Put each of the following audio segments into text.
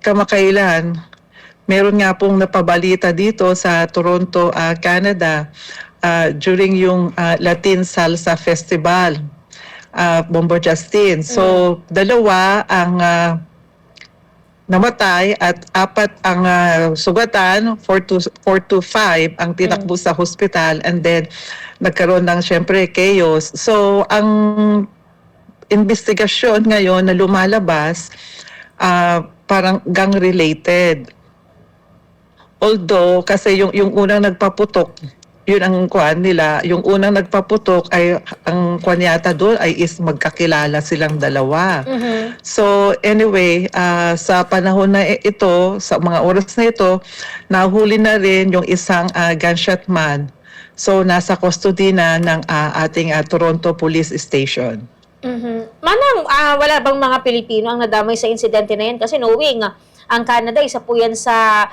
kamakailan, meron nga pong napabalita dito sa Toronto, Canada, during yung Latin Salsa Festival, Bombo Justin. So, dalawa ang namatay at apat ang sugatan, 4 to 5 ang tinakbo sa hospital, and then nagkaroon ng syempre chaos. So, ang investigasyon ngayon na lumalabas, parang gang-related. Although, kasi yung unang nagpaputok, yun ang kuan nila, yung unang nagpaputok ay, ang kuan yata doon ay is magkakilala silang dalawa. So anyway, sa panahon na ito, sa mga oras na ito, nahuli na rin yung isang gunshot man. So nasa custody na ng ating Toronto Police Station. Manang, wala bang mga Pilipino ang nadamay sa insidente na yan? Kasi knowing, ang Canada, isa po yan sa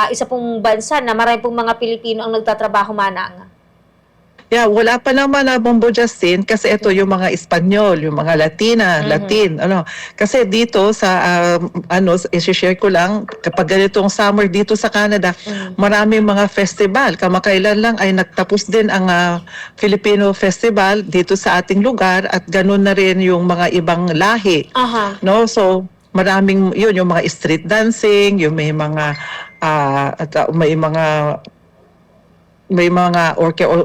isa pong bansa na marami pong mga Pilipino ang nagtatrabaho, Manang. Yeah, wala pa naman na Bombo Justin kasi ito yung mga Espanyol, yung mga Latin, ano. Kasi dito sa i-share ko lang, kapag ganitong summer dito sa Canada, maraming mga festival. Kamakailan lang ay nagtapos din ang Filipino Festival dito sa ating lugar, at ganun na rin yung mga ibang lahi. No? So, maraming yun, yung mga street dancing, yung may mga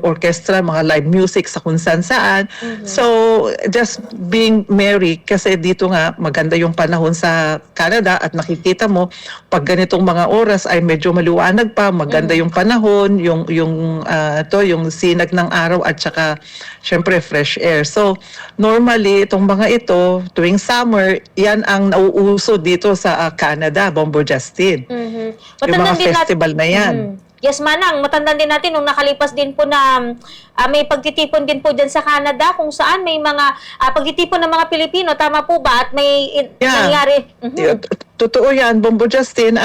orchestra, mga live music sa kung saan. So, just being merry, kasi dito nga, maganda yung panahon sa Canada, at nakikita mo, pag ganitong mga oras ay medyo maliwanag pa, maganda yung panahon, yung sinag ng araw, at saka, syempre, fresh air. So, normally, itong mga ito, tuwing summer, yan ang nauuso dito sa Canada, Bombo Justin. Yung mga festival na yan. Yes, Manang, matandaan din natin nung nakalipas din po na may pagtitipon din po dyan sa Canada, kung saan may mga pagtitipon ng mga Pilipino, tama po ba? At may nangyari. Totoo yan, Bombo Justin.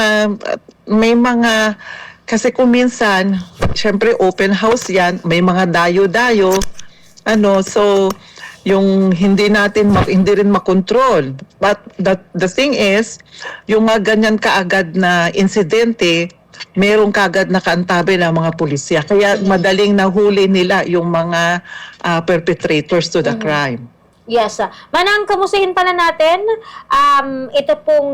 May mga, kasi kung minsan, syempre open house yan, may mga dayo-dayo, so yung hindi rin makontrol. But the thing is, yung mga ganyan kaagad na insidente, merong kagad na kaantabi ng mga pulisya. Kaya madaling nahuli nila yung mga perpetrators to the crime. Yes. Manang, kamustahin pala natin ito pong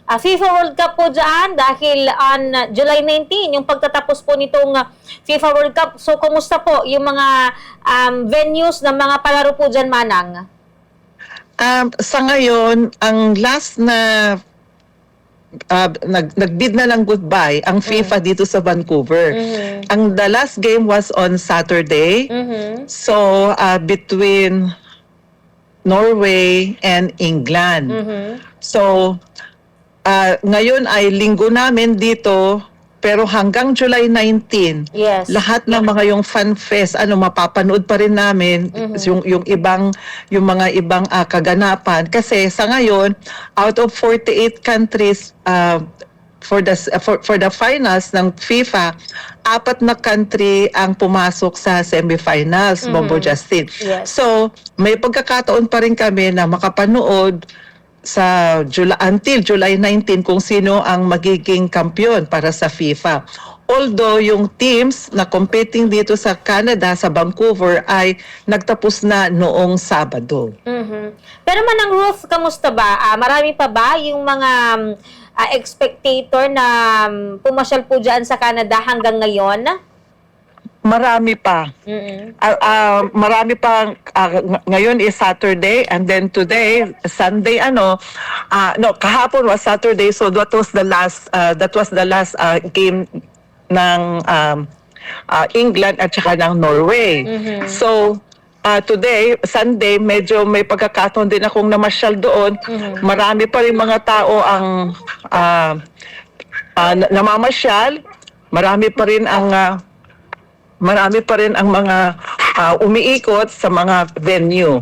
FIFA World Cup po dyan dahil on July 19, yung pagtatapos po nitong FIFA World Cup. So, kumusta po yung mga venues ng mga palaro po dyan, Manang? Sa ngayon, ang last na nagbid na lang goodbye ang FIFA dito sa Vancouver. The last game was on Saturday. So, between Norway and England. So, ngayon ay linggo namin dito, pero hanggang July 19, lahat ng mga yung fan fest, mapapanood pa rin namin yung mga ibang kaganapan. Kasi sa ngayon, out of 48 countries, for the finals ng FIFA, 4 na country ang pumasok sa semifinals, Bombo Justin. So, may pagkakataon pa rin kami na makapanood sa until July 19 kung sino ang magiging kampiyon para sa FIFA. Although yung teams na competing dito sa Canada, sa Vancouver, ay nagtapos na noong Sabado. Pero Manang Ruth, kamusta ba? Marami pa ba yung mga spectator na pumasyal po dyan sa Canada hanggang ngayon? Marami pa. Marami pa. Ngayon is Saturday, and then today, Sunday, kahapon was Saturday, so that was the last game ng England at saka ng Norway. So, today, Sunday, medyo may pagkakataon din akong namasyal doon. Marami pa rin mga tao ang namamasyal. Marami pa rin ang mga umiikot sa mga venue.